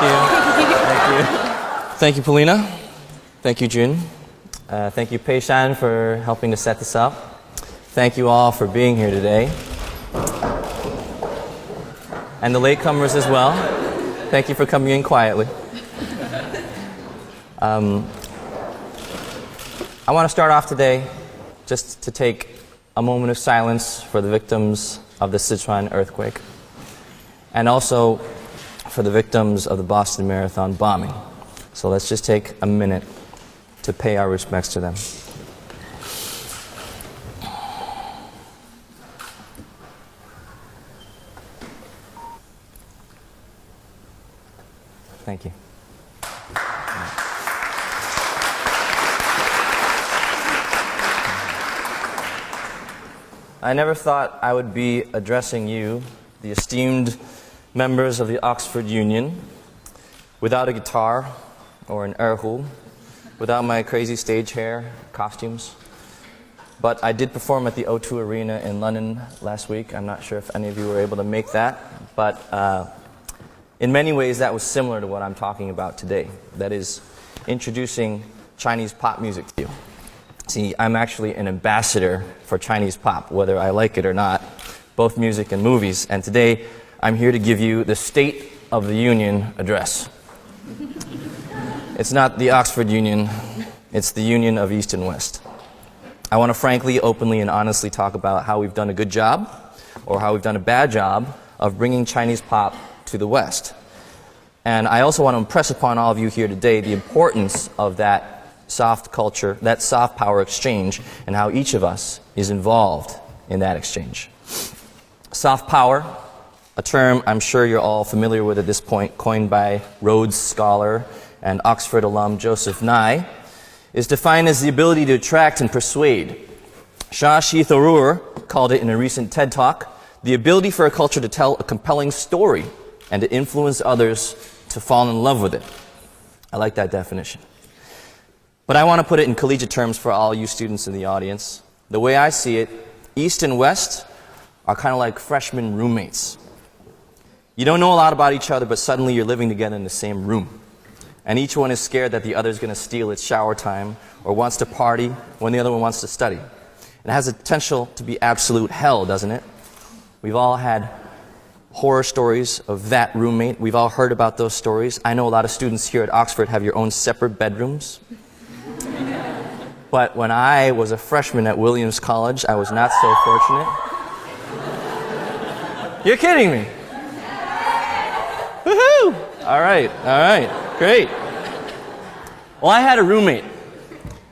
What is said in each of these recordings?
Thank you. Thank you, Polina. Thank you, Jun. Thank you, Pei Shan, for helping to set this up. Thank you all for being here today. And the latecomers as well. Thank you for coming in quietly. I want to start off today just to take a moment of silence for the victims of the Sichuan earthquake, and also for the victims of the Boston Marathon bombing. So let's just take a minute to pay our respects to them. Thank you. I never thought I would be addressing you, the esteemed members of the Oxford Union, without a guitar or an erhu, without my crazy stage hair, costumes. But I did perform at the O2 Arena in London last week. I'm not sure if any of you were able to make that, but in many ways that was similar to what I'm talking about today. That is, introducing Chinese pop music to you. See, I'm actually an ambassador for Chinese pop, whether I like it or not, both music and movies. And today, I'm here to give you the State of the Union address. It's not the Oxford Union, it's the Union of East and West. I want to frankly, openly, and honestly talk about how we've done a good job, or how we've done a bad job, of bringing Chinese pop to the West. And I also want to impress upon all of you here today the importance of that soft culture, that soft power exchange, and how each of us is involved in that exchange. Soft power, a term I'm sure you're all familiar with at this point, coined by Rhodes scholar and Oxford alum Joseph Nye, is defined as the ability to attract and persuade. Shashi Tharoor called it in a recent TED Talk, the ability for a culture to tell a compelling story and to influence others to fall in love with it. I like that definition. But I want to put it in collegiate terms for all you students in the audience. The way I see it, East and West are kind of like freshman roommates. You don't know a lot about each other, but suddenly you're living together in the same room. And each one is scared that the other is going to steal its shower time or wants to party when the other one wants to study. It has the potential to be absolute hell, doesn't it? We've all had horror stories of that roommate. We've all heard about those stories. I know a lot of students here at Oxford have your own separate bedrooms. But when I was a freshman at Williams College, I was not so fortunate. You're kidding me. Woohoo! All right, great. Well, I had a roommate,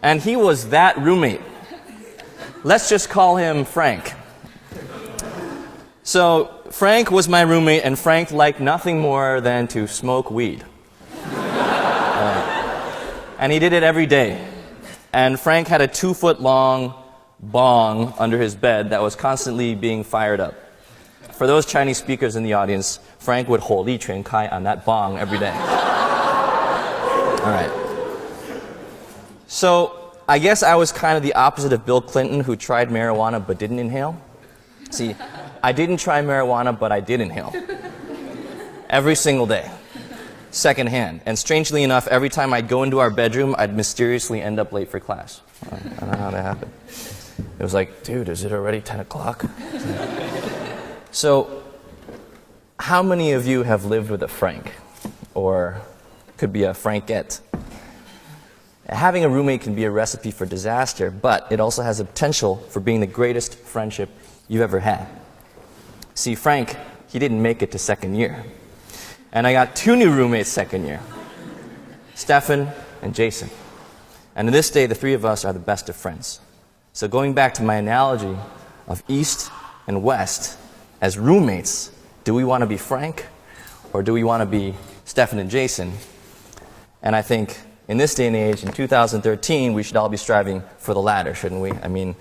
and he was that roommate. Let's just call him Frank. So, Frank was my roommate, and Frank liked nothing more than to smoke weed. And he did it every day. And Frank had a 2-foot-long bong under his bed that was constantly being fired up. For those Chinese speakers in the audience, Frank would hold Li Quan Kai on that bong every day. All right. So I guess I was kind of the opposite of Bill Clinton, who tried marijuana but didn't inhale. See, I didn't try marijuana, but I did inhale. Every single day. Secondhand. And strangely enough, every time I'd go into our bedroom, I'd mysteriously end up late for class. I don't know how that happened. It was like, dude, is it already 10 o'clock? So, how many of you have lived with a Frank? Or could be a Frankette? Having a roommate can be a recipe for disaster, but it also has the potential for being the greatest friendship you've ever had. See, Frank, he didn't make it to second year. And I got 2 new roommates second year, Stefan and Jason. And to this day, the 3 of us are the best of friends. So going back to my analogy of East and West, as roommates, do we want to be Frank or do we want to be Stefan and Jason? And I think in this day and age, in 2013, we should all be striving for the latter, shouldn't we? I mean,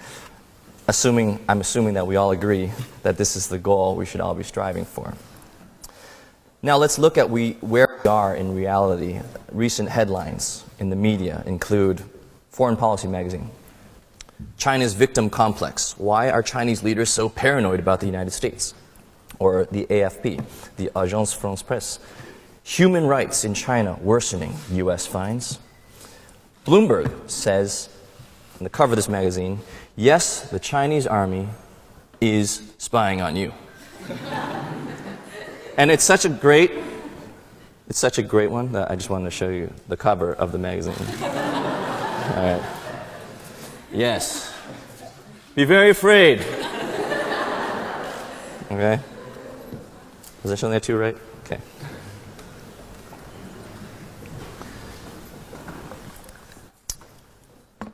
I'm assuming that we all agree that this is the goal we should all be striving for. Now let's look at where we are in reality. Recent headlines in the media include Foreign Policy magazine, China's victim complex. Why are Chinese leaders so paranoid about the United States? Or the AFP, the Agence France Presse. Human rights in China worsening, U.S. finds. Bloomberg says, on the cover of this magazine, yes, the Chinese army is spying on you. And it's such a great one that I just wanted to show you the cover of the magazine. All right. Yes. Be very afraid. Okay. Was I showing that too right? Okay.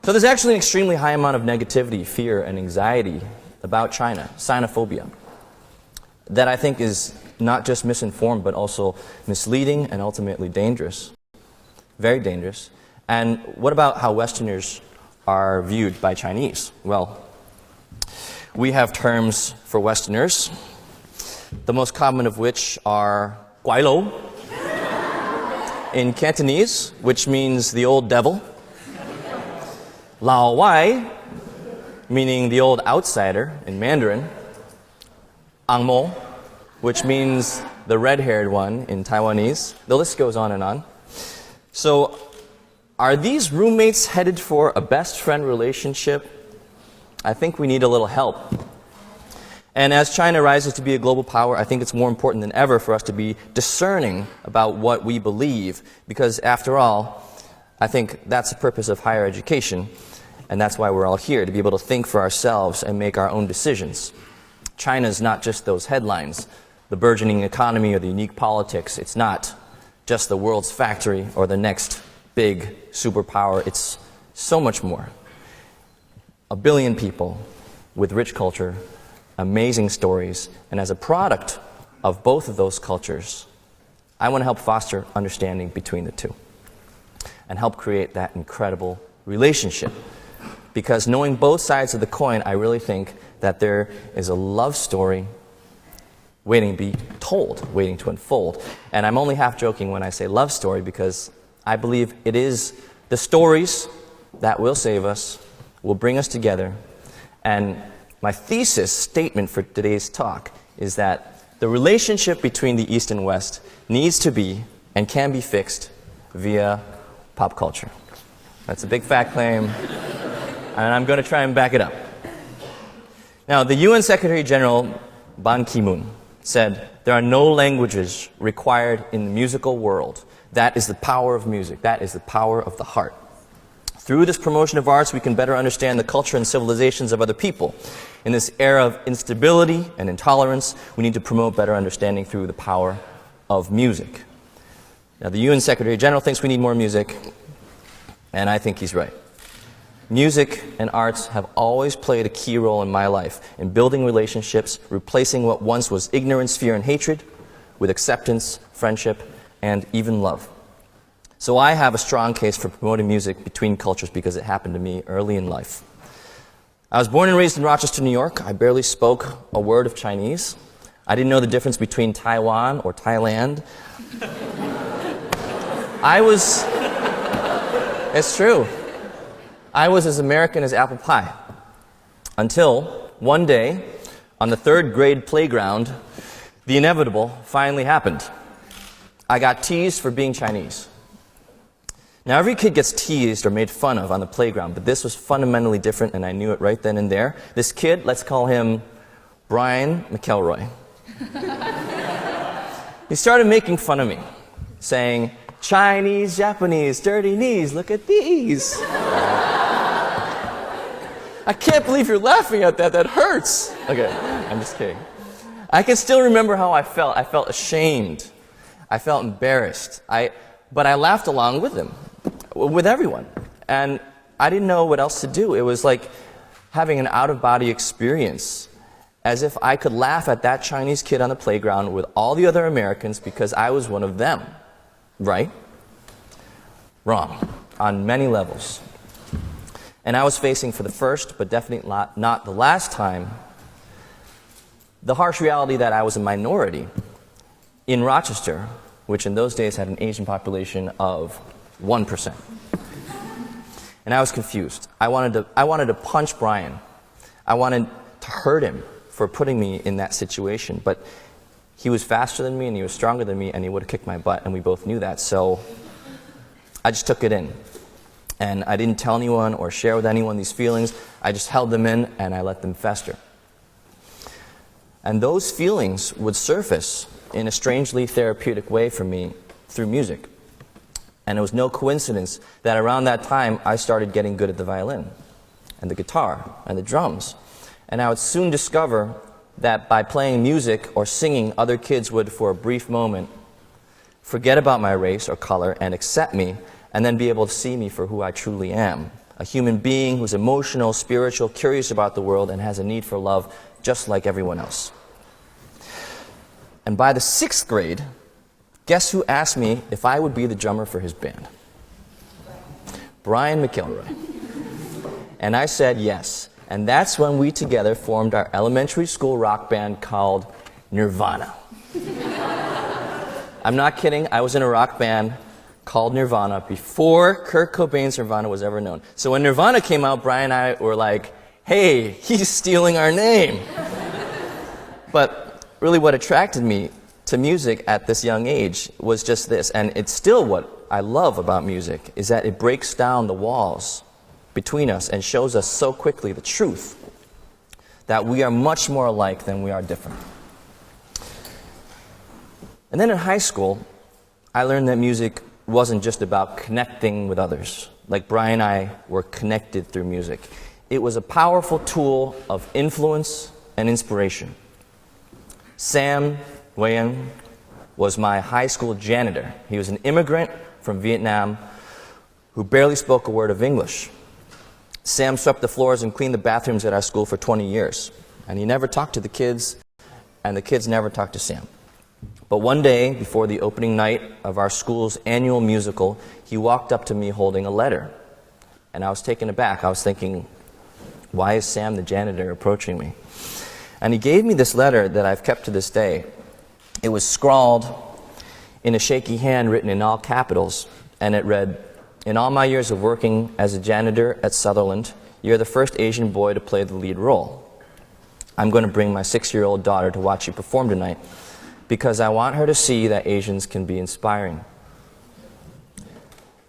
So there's actually an extremely high amount of negativity, fear, and anxiety about China, Sinophobia, that I think is not just misinformed, but also misleading and ultimately dangerous. Very dangerous. And what about how Westerners are viewed by Chinese? Well, we have terms for Westerners, the most common of which are guai lo in Cantonese, which means the old devil. Lao Wai, meaning the old outsider in Mandarin. Ang Mo, which means the red-haired one in Taiwanese. The list goes on and on. So, are these roommates headed for a best friend relationship? I think we need a little help. And as China rises to be a global power, I think it's more important than ever for us to be discerning about what we believe, because after all, I think that's the purpose of higher education, and that's why we're all here, to be able to think for ourselves and make our own decisions. China's not just those headlines, the burgeoning economy or the unique politics. It's not just the world's factory or the next big superpower. It's so much more. 1 billion people with rich culture, amazing stories, and as a product of both of those cultures, I want to help foster understanding between the two and help create that incredible relationship. Because knowing both sides of the coin, I really think that there is a love story waiting to be told, waiting to unfold. And I'm only half joking when I say love story, because I believe it is the stories that will save us, will bring us together. And my thesis statement for today's talk is that the relationship between the East and West needs to be and can be fixed via pop culture. That's a big fat claim, and I'm going to try and back it up. Now, the UN Secretary General Ban Ki-moon said, there are no languages required in the musical world. That is the power of music. That is the power of the heart. Through this promotion of arts, we can better understand the culture and civilizations of other people. In this era of instability and intolerance, we need to promote better understanding through the power of music. Now, the UN Secretary General thinks we need more music, and I think he's right. Music and arts have always played a key role in my life in building relationships, replacing what once was ignorance, fear, and hatred with acceptance, friendship, and even love. So I have a strong case for promoting music between cultures because it happened to me early in life. I was born and raised in Rochester, New York. I barely spoke a word of Chinese. I didn't know the difference between Taiwan or Thailand. It's true. I was as American as apple pie. Until one day, on the 3rd grade playground, the inevitable finally happened. I got teased for being Chinese. Now, every kid gets teased or made fun of on the playground, but this was fundamentally different, and I knew it right then and there. This kid, let's call him Brian McElroy. He started making fun of me, saying, Chinese, Japanese, dirty knees, look at these. I can't believe you're laughing at that. That hurts. Okay, I'm just kidding. I can still remember how I felt. I felt ashamed. I felt embarrassed. But I laughed along with him, with everyone. And I didn't know what else to do. It was like having an out-of-body experience, as if I could laugh at that Chinese kid on the playground with all the other Americans because I was one of them. Right? Wrong. On many levels. And I was facing, for the first, but definitely not the last time, the harsh reality that I was a minority in Rochester, which in those days had an Asian population of 1%. And I was confused. I wanted to punch Brian. I wanted to hurt him for putting me in that situation. But he was faster than me and he was stronger than me and he would have kicked my butt, and we both knew that. So I just took it in. And I didn't tell anyone or share with anyone these feelings. I just held them in and I let them fester. And those feelings would surface in a strangely therapeutic way for me through music. And it was no coincidence that around that time I started getting good at the violin and the guitar and the drums. And I would soon discover that by playing music or singing, other kids would, for a brief moment, forget about my race or color and accept me, and then be able to see me for who I truly am. A human being who's emotional, spiritual, curious about the world, and has a need for love just like everyone else. And by the 6th grade, guess who asked me if I would be the drummer for his band? Brian McIlroy. And I said yes. And that's when we together formed our elementary school rock band called Nirvana. I'm not kidding, I was in a rock band called Nirvana before Kurt Cobain's Nirvana was ever known. So when Nirvana came out, Brian and I were like, hey, he's stealing our name. But really what attracted me to music at this young age was just this, and it's still what I love about music, is that it breaks down the walls between us and shows us so quickly the truth that we are much more alike than we are different. And then in high school, I learned that music wasn't just about connecting with others. Like Brian and I were connected through music. It was a powerful tool of influence and inspiration. Sam Nguyen was my high school janitor. He was an immigrant from Vietnam who barely spoke a word of English. Sam swept the floors and cleaned the bathrooms at our school for 20 years. And he never talked to the kids, and the kids never talked to Sam. But one day, before the opening night of our school's annual musical, he walked up to me holding a letter. And I was taken aback. I was thinking, why is Sam the janitor approaching me? And he gave me this letter that I've kept to this day. It was scrawled in a shaky hand, written in all capitals, and it read, "In all my years of working as a janitor at Sutherland, you're the first Asian boy to play the lead role. I'm going to bring my 6-year-old daughter to watch you perform tonight, because I want her to see that Asians can be inspiring."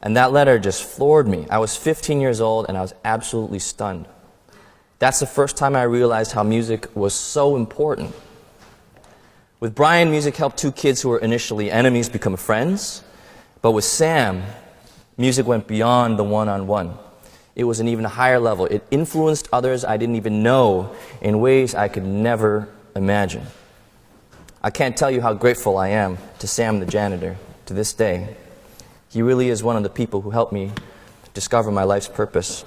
And that letter just floored me. I was 15 years old and I was absolutely stunned. That's the first time I realized how music was so important. With Brian, music helped two kids who were initially enemies become friends. But with Sam, music went beyond the one-on-one. It was an even higher level. It influenced others I didn't even know in ways I could never imagine. I can't tell you how grateful I am to Sam the janitor to this day. He really is one of the people who helped me discover my life's purpose.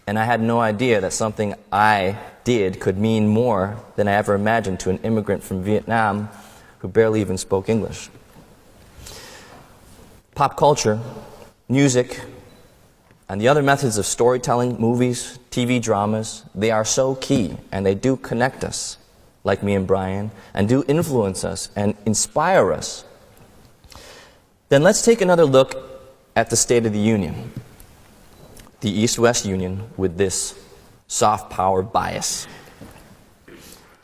And I had no idea that something I did could mean more than I ever imagined to an immigrant from Vietnam who barely even spoke English. Pop culture, music, and the other methods of storytelling, movies, TV dramas, they are so key, and they do connect us, like me and Brian, and do influence us and inspire us. Then let's take another look at the State of the Union, the East-West Union, with this soft power bias.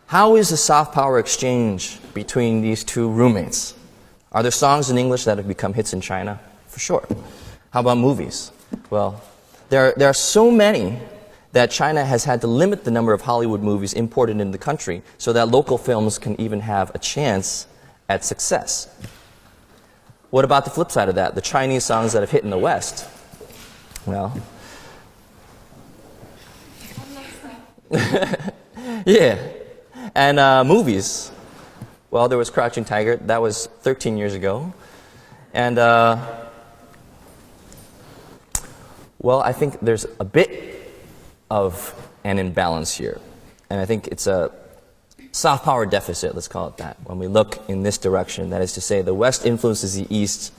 How is the soft power exchange between these two roommates? Are there songs in English that have become hits in China? For sure. How about movies? Well, there are so many that China has had to limit the number of Hollywood movies imported into the country so that local films can even have a chance at success. What about the flip side of that? The Chinese songs that have hit in the West? Well, yeah. And movies. Well, there was Crouching Tiger. That was 13 years ago. And, well, I think there's a bit of an imbalance here. And I think it's a soft power deficit, let's call it that, when we look in this direction. That is to say, the West influences the East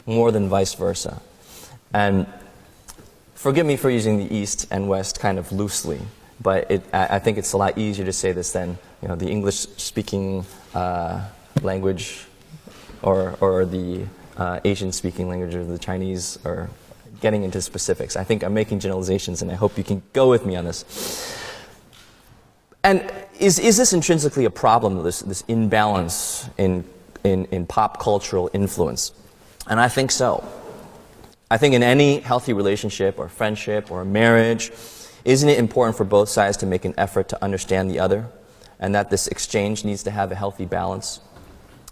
more than vice versa. And forgive me for using the East and West kind of loosely, but I think it's a lot easier to say this than the English-speaking language or the Asian-speaking language or the Chinese, or getting into specifics. I think I'm making generalizations, and I hope you can go with me on this. And is this intrinsically a problem, this imbalance in pop cultural influence? And I think so. I think in any healthy relationship or friendship or marriage, isn't it important for both sides to make an effort to understand the other, and that this exchange needs to have a healthy balance?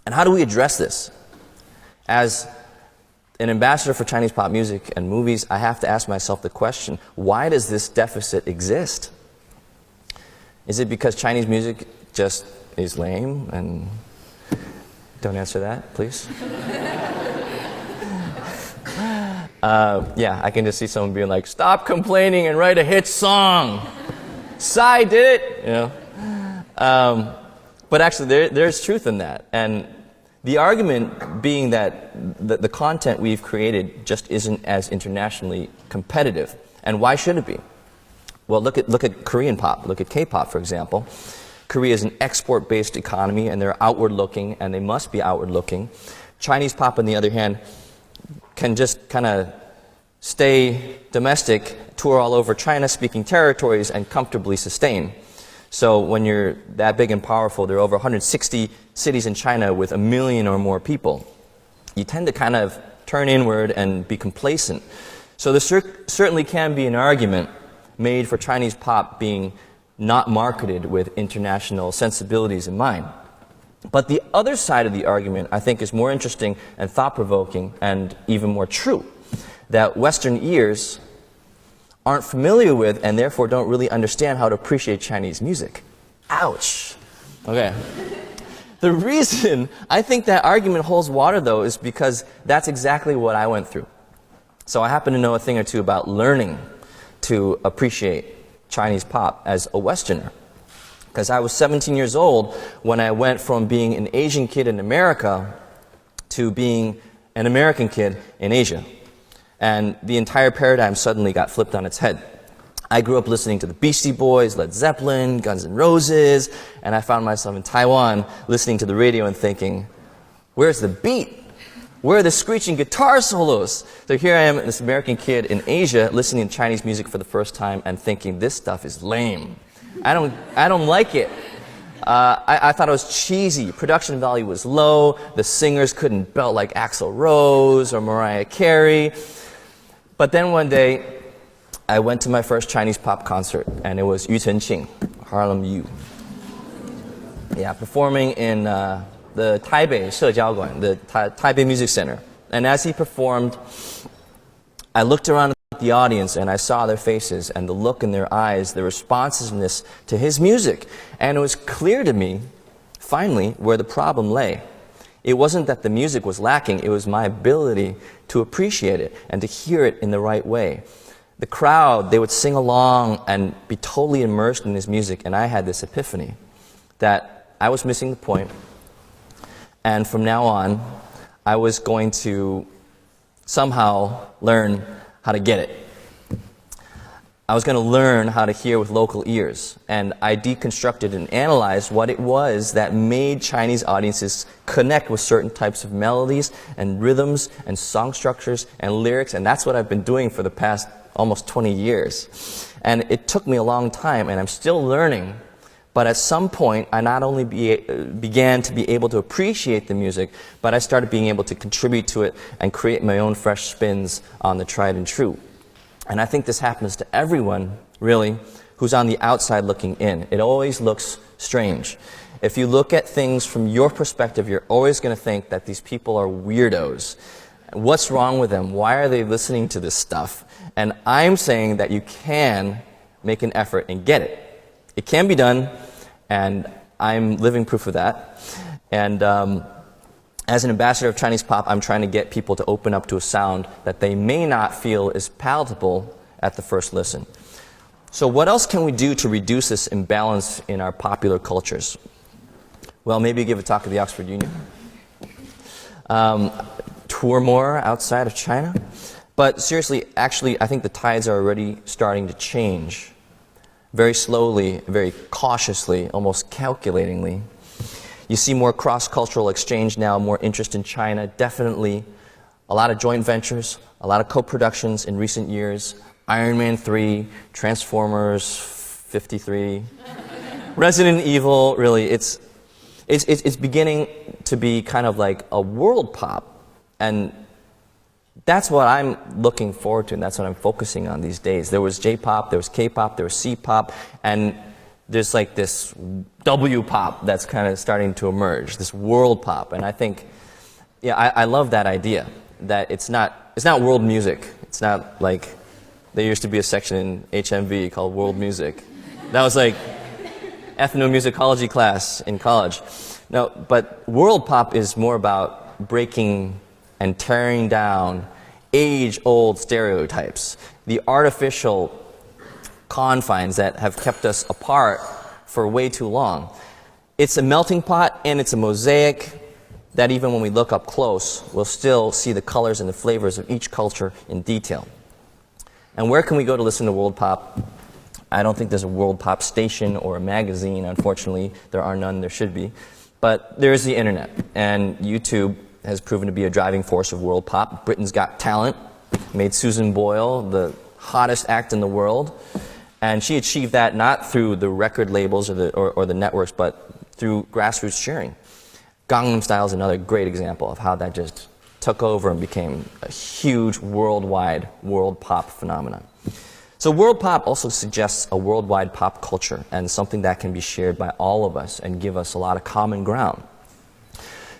And how do we address this? As an ambassador for Chinese pop music and movies, I have to ask myself the question, why does this deficit exist? Is it because Chinese music just is lame? And don't answer that, please. Yeah, I can just see someone being like, stop complaining and write a hit song. Psy did it, you know. But actually, there's truth in that. And the argument being that the content we've created just isn't as internationally competitive. And why should it be? Well, look at Korean pop. Look at K-pop, for example. Korea is an export-based economy, and they're outward-looking, and they must be outward-looking. Chinese pop, on the other hand, can just kind of stay domestic, tour all over China-speaking territories, and comfortably sustain. So when you're that big and powerful, there are over 160 cities in China with 1 million or more people. You tend to kind of turn inward and be complacent. So there certainly can be an argument made for Chinese pop being not marketed with international sensibilities in mind. But the other side of the argument, I think, is more interesting and thought-provoking and even more true, that Western ears aren't familiar with and therefore don't really understand how to appreciate Chinese music. Ouch. Okay. The reason I think that argument holds water, though, is because that's exactly what I went through. So I happen to know a thing or two about learning to appreciate Chinese pop as a Westerner. Because I was 17 years old when I went from being an Asian kid in America to being an American kid in Asia. And the entire paradigm suddenly got flipped on its head. I grew up listening to the Beastie Boys, Led Zeppelin, Guns N' Roses, and I found myself in Taiwan listening to the radio and thinking, where's the beat? Where are the screeching guitar solos? So here I am, this American kid in Asia, listening to Chinese music for the first time and thinking, this stuff is lame. I don't like it. I thought it was cheesy. Production value was low. The singers couldn't belt like Axl Rose or Mariah Carey. But then one day, I went to my first Chinese pop concert, and it was Yu Chenqing, Harlem U. Yeah, performing in the Taipei Shejiaoguan, the Taipei Music Center. And as he performed, I looked around at the audience and I saw their faces and the look in their eyes, the responsiveness to his music. And it was clear to me, finally, where the problem lay. It wasn't that the music was lacking, it was my ability to appreciate it and to hear it in the right way. The crowd, they would sing along and be totally immersed in his music, and I had this epiphany that I was missing the point, and from now on, I was going to somehow learn how to get it. I was going to learn how to hear with local ears, and I deconstructed and analyzed what it was that made Chinese audiences connect with certain types of melodies and rhythms and song structures and lyrics, and that's what I've been doing for the past almost 20 years. And it took me a long time, and I'm still learning, but at some point, I not only began to be able to appreciate the music, but I started being able to contribute to it and create my own fresh spins on the tried and true. And I think this happens to everyone, really, who's on the outside looking in. It always looks strange. If you look at things from your perspective, you're always going to think that these people are weirdos. What's wrong with them? Why are they listening to this stuff? And I'm saying that you can make an effort and get it. It can be done, and I'm living proof of that. And as an ambassador of Chinese pop, I'm trying to get people to open up to a sound that they may not feel is palatable at the first listen. So what else can we do to reduce this imbalance in our popular cultures? Well, maybe give a talk at the Oxford Union. Tour more outside of China. But seriously, actually, I think the tides are already starting to change. Very slowly, very cautiously, almost calculatingly. You see more cross-cultural exchange now, more interest in China, definitely. A lot of joint ventures, a lot of co-productions in recent years. Iron Man 3, Transformers 53. Resident Evil, really, it's beginning to be kind of like a world pop. And that's what I'm looking forward to, and that's what I'm focusing on these days. There was J-pop, there was K-pop, there was C-pop, and there's like this W-pop that's kind of starting to emerge, this world pop. And I think, yeah, I love that idea, that it's not world music. It's not like, there used to be a section in HMV called world music. That was like ethnomusicology class in college. No, but world pop is more about breaking and tearing down age-old stereotypes, the artificial confines that have kept us apart for way too long. It's a melting pot and it's a mosaic that even when we look up close, we'll still see the colors and the flavors of each culture in detail. And where can we go to listen to world pop? I don't think there's a world pop station or a magazine, unfortunately. There are none, there should be. But there is the internet, and YouTube has proven to be a driving force of world pop. Britain's Got Talent made Susan Boyle the hottest act in the world, and she achieved that not through the record labels or the networks, but through grassroots sharing. Gangnam Style is another great example of how that just took over and became a huge worldwide world pop phenomenon. So world pop also suggests a worldwide pop culture and something that can be shared by all of us and give us a lot of common ground.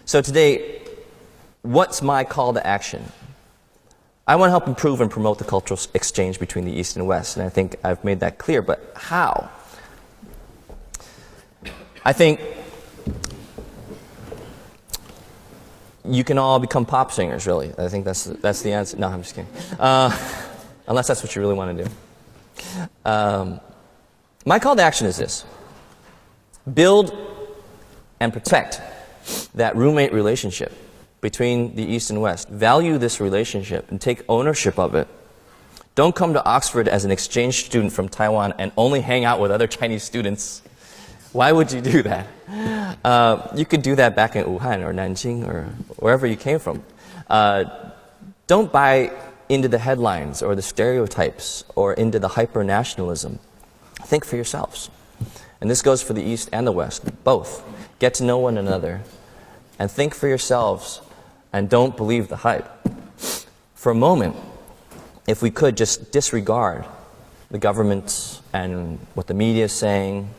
So today, what's my call to action? I want to help improve and promote the cultural exchange between the East and West, and I think I've made that clear, but how? I think you can all become pop singers, really. I think that's the answer. No, I'm just kidding. Unless that's what you really want to do. My call to action is this. Build and protect that roommate relationship between the East and West. Value this relationship and take ownership of it. Don't come to Oxford as an exchange student from Taiwan and only hang out with other Chinese students. Why would you do that? You could do that back in Wuhan or Nanjing or wherever you came from. Don't buy into the headlines or the stereotypes or into the hyper-nationalism. Think for yourselves. And this goes for the East and the West, both. Get to know one another and think for yourselves and don't believe the hype. For a moment, if we could just disregard the government and what the media is saying,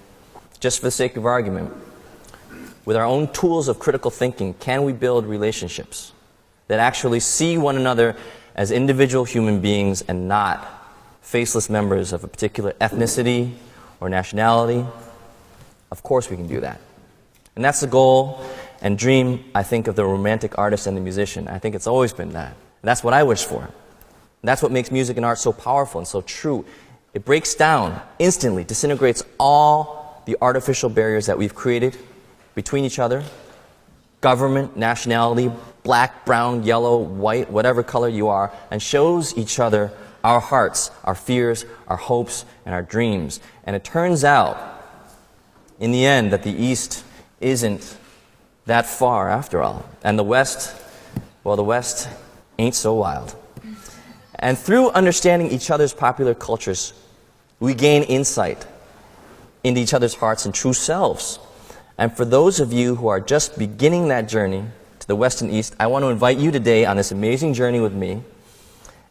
just for the sake of argument, with our own tools of critical thinking, can we build relationships that actually see one another as individual human beings and not faceless members of a particular ethnicity or nationality? Of course we can do that. And that's the goal and dream, I think, of the romantic artist and the musician. I think it's always been that. And that's what I wish for. And that's what makes music and art so powerful and so true. It breaks down instantly, disintegrates all the artificial barriers that we've created between each other, government, nationality, black, brown, yellow, white, whatever color you are, and shows each other our hearts, our fears, our hopes, and our dreams. And it turns out, in the end, that the East isn't that far after all. And the West, well, the West ain't so wild. And through understanding each other's popular cultures, we gain insight into each other's hearts and true selves. And for those of you who are just beginning that journey to the West and East, I want to invite you today on this amazing journey with me.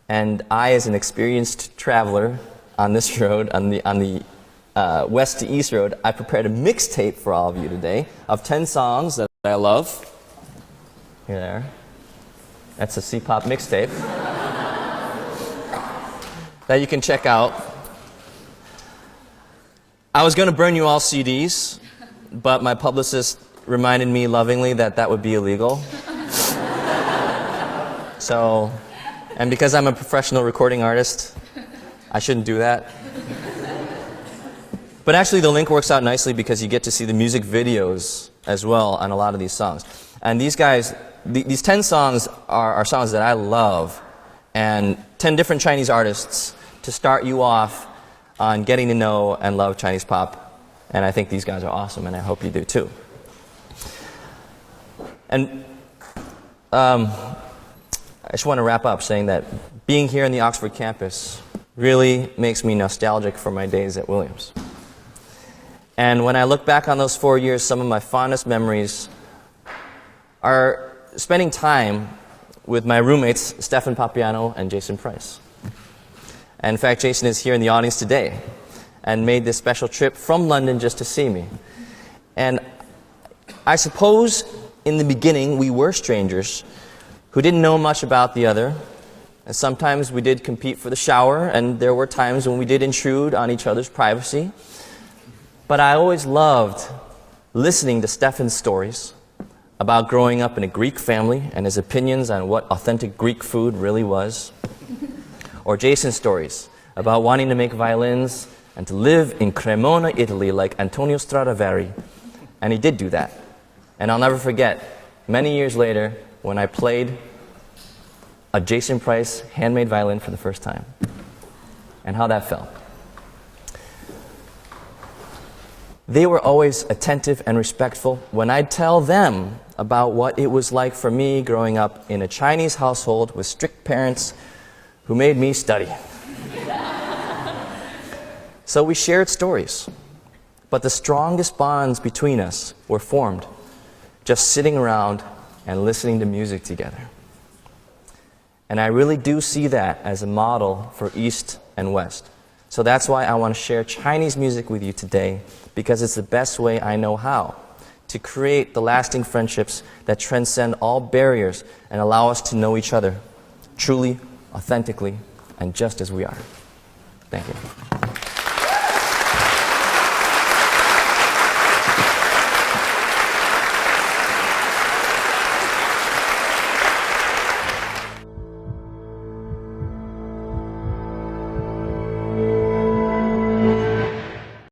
And I, as an experienced traveler on this road, on the West to East road, I prepared a mixtape for all of you today of 10 songs that I love. Here they are. That's a C-pop mixtape that you can check out. I was going to burn you all CDs, but my publicist reminded me lovingly that that would be illegal. So, and because I'm a professional recording artist, I shouldn't do that. But actually the link works out nicely because you get to see the music videos as well on a lot of these songs. And these guys, these 10 songs are songs that I love, and 10 different Chinese artists to start you off on getting to know and love Chinese pop. And I think these guys are awesome, and I hope you do too. And I just want to wrap up saying that being here in the Oxford campus really makes me nostalgic for my days at Williams. And when I look back on those 4 years, some of my fondest memories are spending time with my roommates, Stefan Papiano and Jason Price. And in fact, Jason is here in the audience today and made this special trip from London just to see me. And I suppose in the beginning we were strangers who didn't know much about the other. And sometimes we did compete for the shower, and there were times when we did intrude on each other's privacy. But I always loved listening to Stefan's stories about growing up in a Greek family and his opinions on what authentic Greek food really was. Or Jason's stories about wanting to make violins and to live in Cremona, Italy, like Antonio Stradivari. And he did do that. And I'll never forget, many years later, when I played a Jason Price handmade violin for the first time, and how that felt. They were always attentive and respectful when I'd tell them about what it was like for me growing up in a Chinese household with strict parents who made me study. So we shared stories, but the strongest bonds between us were formed just sitting around and listening to music together. And I really do see that as a model for East and West. So that's why I want to share Chinese music with you today, because it's the best way I know how to create the lasting friendships that transcend all barriers and allow us to know each other truly, authentically, and just as we are. Thank you.